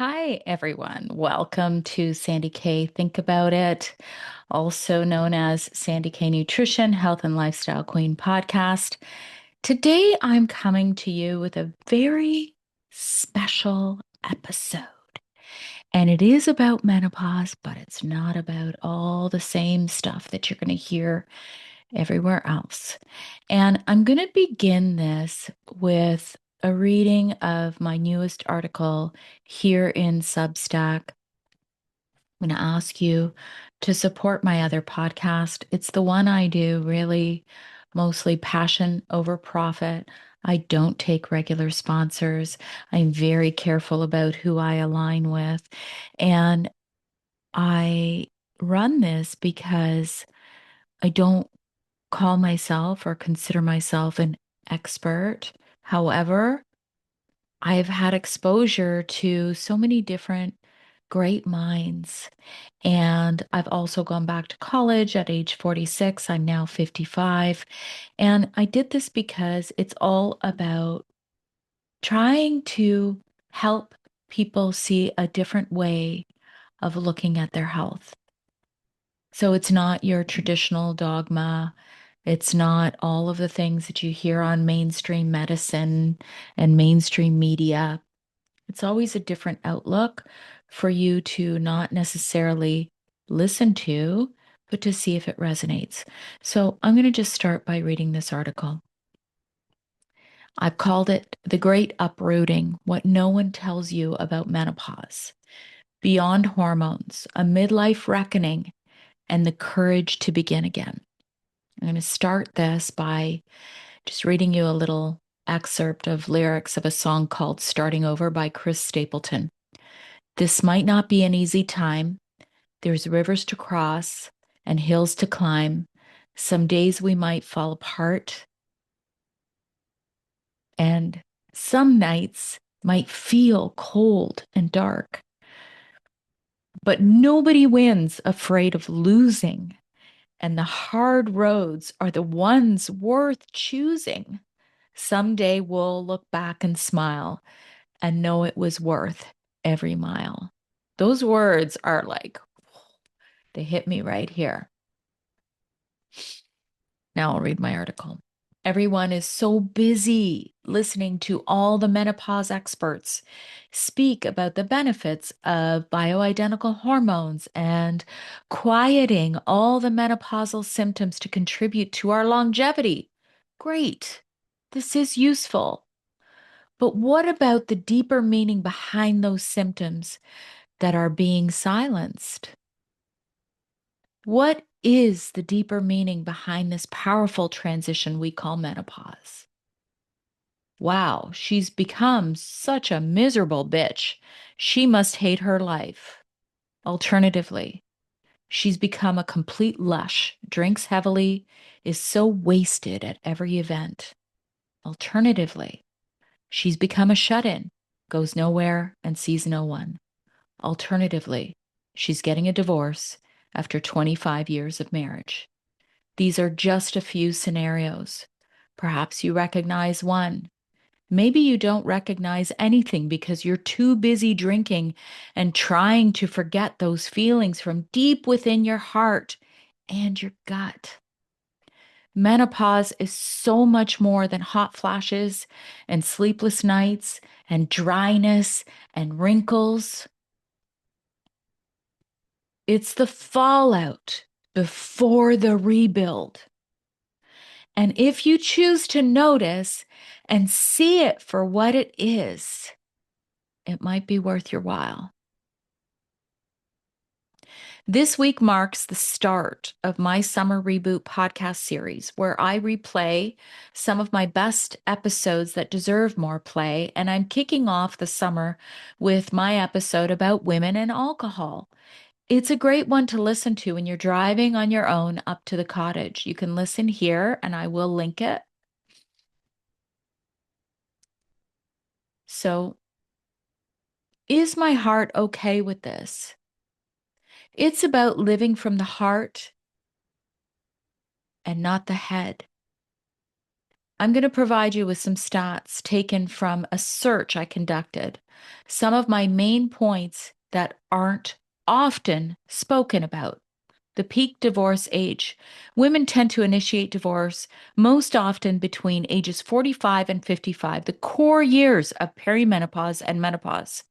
Hi, everyone. Welcome to Sandy K Think About It, also known as Sandy K Nutrition, Health and Lifestyle Queen podcast. Today, I'm coming to you with a very special episode. And it is about menopause, but it's not about all the same stuff that you're going to hear everywhere else. And I'm going to begin this with a reading of my newest article here in Substack. I'm going to ask you to support my other podcast. It's the one I do really mostly passion over profit. I don't take regular sponsors. I'm very careful about who I align with. And I run this because I don't call myself or consider myself an expert. However, I've had exposure to so many different great minds. And I've also gone back to college at age 46. I'm now 55. And I did this because it's all about trying to help people see a different way of looking at their health. So it's not your traditional dogma. It's not all of the things that you hear on mainstream medicine and mainstream media. It's always a different outlook for you to not necessarily listen to, but to see if it resonates. So I'm going to just start by reading this article. I've called it The Great Uprooting, What No One Tells You About Menopause, Beyond Hormones, a Midlife Reckoning, and the Courage to Begin Again. I'm going to start this by just reading you a little excerpt of lyrics of a song called Starting Over by Chris Stapleton. This might not be an easy time. There's rivers to cross and hills to climb. Some days we might fall apart, and some nights might feel cold and dark. But nobody wins afraid of losing, and the hard roads are the ones worth choosing. Someday we'll look back and smile and know it was worth every mile. Those words are like, they hit me right here. Now I'll read my article. Everyone is so busy listening to all the menopause experts speak about the benefits of bioidentical hormones and quieting all the menopausal symptoms to contribute to our longevity. Great. This is useful. But what about the deeper meaning behind those symptoms that are being silenced? What is the deeper meaning behind this powerful transition we call menopause? Wow, she's become such a miserable bitch. She must hate her life. Alternatively, she's become a complete lush, drinks heavily, is so wasted at every event. Alternatively, she's become a shut-in, goes nowhere and sees no one. Alternatively, she's getting a divorce after 25 years of marriage. These are just a few scenarios. Perhaps you recognize one. Maybe you don't recognize anything because you're too busy drinking and trying to forget those feelings from deep within your heart and your gut. Menopause is so much more than hot flashes and sleepless nights and dryness and wrinkles. It's the fallout before the rebuild. And if you choose to notice and see it for what it is, it might be worth your while. This week marks the start of my Summer Reboot podcast series, where I replay some of my best episodes that deserve more play. And I'm kicking off the summer with my episode about women and alcohol. It's a great one to listen to when you're driving on your own up to the cottage. You can listen here, and I will link it. So, is my heart okay with this? It's about living from the heart and not the head. I'm going to provide you with some stats taken from a search I conducted. Some of my main points that aren't often spoken about. The peak divorce age. Women tend to initiate divorce most often between ages 45 and 55, the core years of perimenopause and menopause.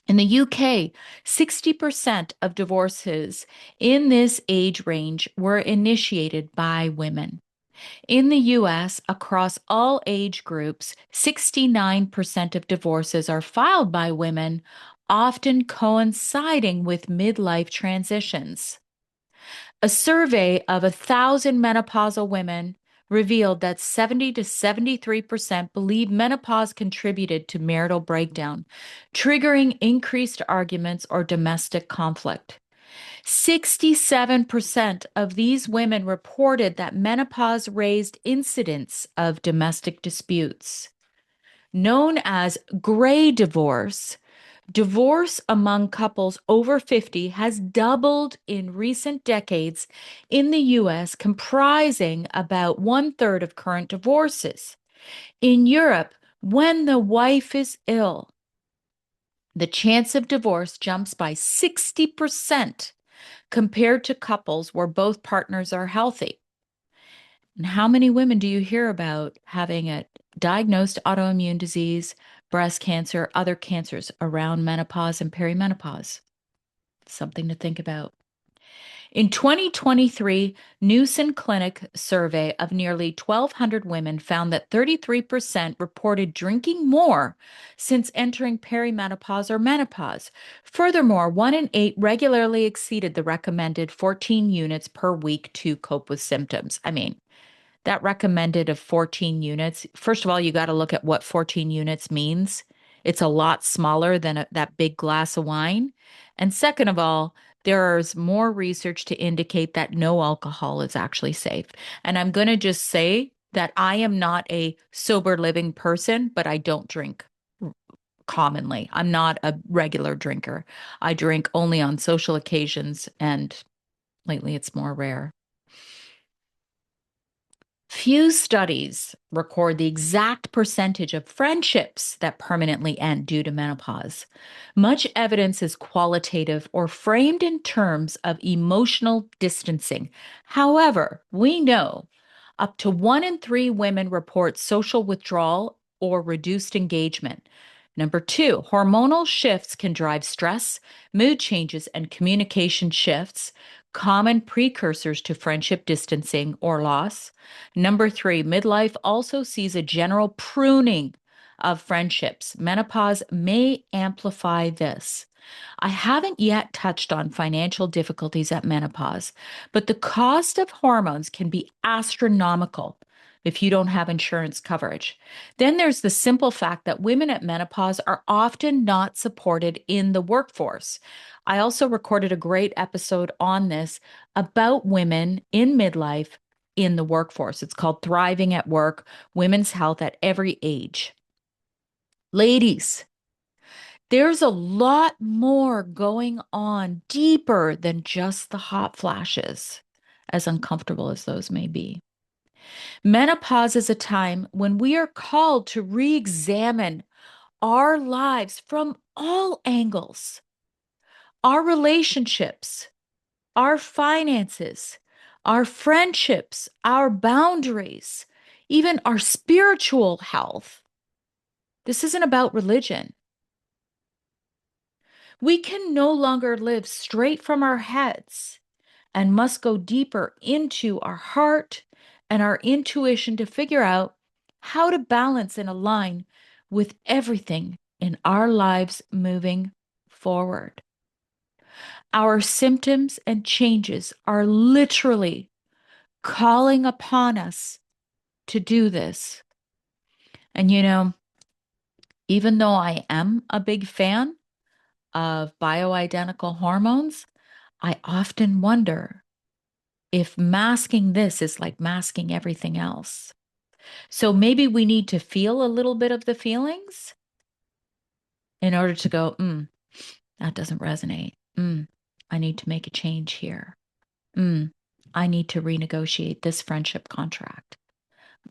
In the UK, 60% of divorces in this age range were initiated by women. In the US, across all age groups, 69% of divorces are filed by women, often coinciding with midlife transitions. A survey of 1,000 menopausal women revealed that 70 to 73% believe menopause contributed to marital breakdown, triggering increased arguments or domestic conflict. 67% of these women reported that menopause raised incidents of domestic disputes. Known as gray divorce, divorce among couples over 50 has doubled in recent decades in the US, comprising about one-third of current divorces. In Europe, when the wife is ill, the chance of divorce jumps by 60% compared to couples where both partners are healthy. And how many women do you hear about having a diagnosed autoimmune disease, breast cancer, other cancers around menopause and perimenopause? Something to think about. In 2023, Newson Clinic survey of nearly 1,200 women found that 33% reported drinking more since entering perimenopause or menopause. Furthermore, 1 in 8 regularly exceeded the recommended 14 units per week to cope with symptoms. I mean, that recommended of 14 units, first of all, you got to look at what 14 units means. It's a lot smaller than that big glass of wine. And second of all, there's more research to indicate that no alcohol is actually safe. And I'm going to just say that I am not a sober living person, but I don't drink commonly. I'm not a regular drinker. I drink only on social occasions, and lately it's more rare. Few studies record the exact percentage of friendships that permanently end due to menopause. Much evidence is qualitative or framed in terms of emotional distancing. However, we know up to 1 in 3 women report social withdrawal or reduced engagement. Number two, hormonal shifts can drive stress, mood changes, and communication shifts, common precursors to friendship distancing or loss. Number three, midlife also sees a general pruning of friendships. Menopause may amplify this. I haven't yet touched on financial difficulties at menopause, but the cost of hormones can be astronomical if you don't have insurance coverage. Then there's the simple fact that women at menopause are often not supported in the workforce. I also recorded a great episode on this about women in midlife in the workforce. It's called Thriving at Work, Women's Health at Every Age. Ladies, there's a lot more going on deeper than just the hot flashes, as uncomfortable as those may be. Menopause is a time when we are called to re examine our lives from all angles, our relationships, our finances, our friendships, our boundaries, even our spiritual health. This isn't about religion. We can no longer live straight from our heads and must go deeper into our heart and our intuition to figure out how to balance and align with everything in our lives moving forward. Our symptoms and changes are literally calling upon us to do this. And even though I am a big fan of bioidentical hormones, I often wonder if masking this is like masking everything else. So maybe we need to feel a little bit of the feelings in order to go, that doesn't resonate. I need to make a change here. I need to renegotiate this friendship contract.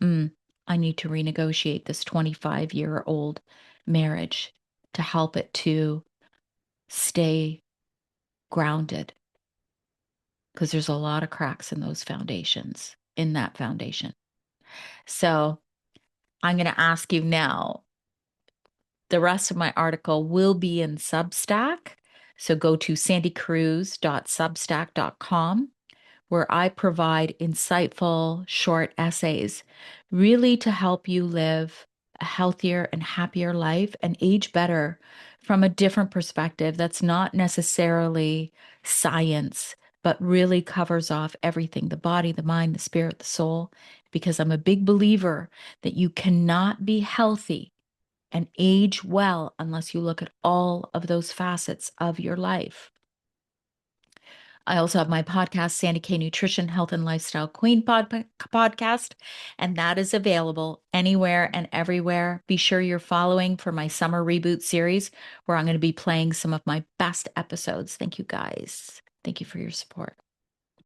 mm, I need to renegotiate this 25-year-old marriage to help it to stay grounded because there's a lot of cracks in those foundations, in that foundation. So I'm going to ask you now. The rest of my article will be in Substack. So go to sandycruz.substack.com, where I provide insightful short essays, really to help you live a healthier and happier life and age better from a different perspective that's not necessarily science, but really covers off everything: the body, the mind, the spirit, the soul. Because I'm a big believer that you cannot be healthy and age well unless you look at all of those facets of your life. I also have my podcast, Sandy K Nutrition, Health and Lifestyle Queen podcast, and that is available anywhere and everywhere. Be sure you're following for my summer reboot series, where I'm going to be playing some of my best episodes. Thank you guys. Thank you for your support.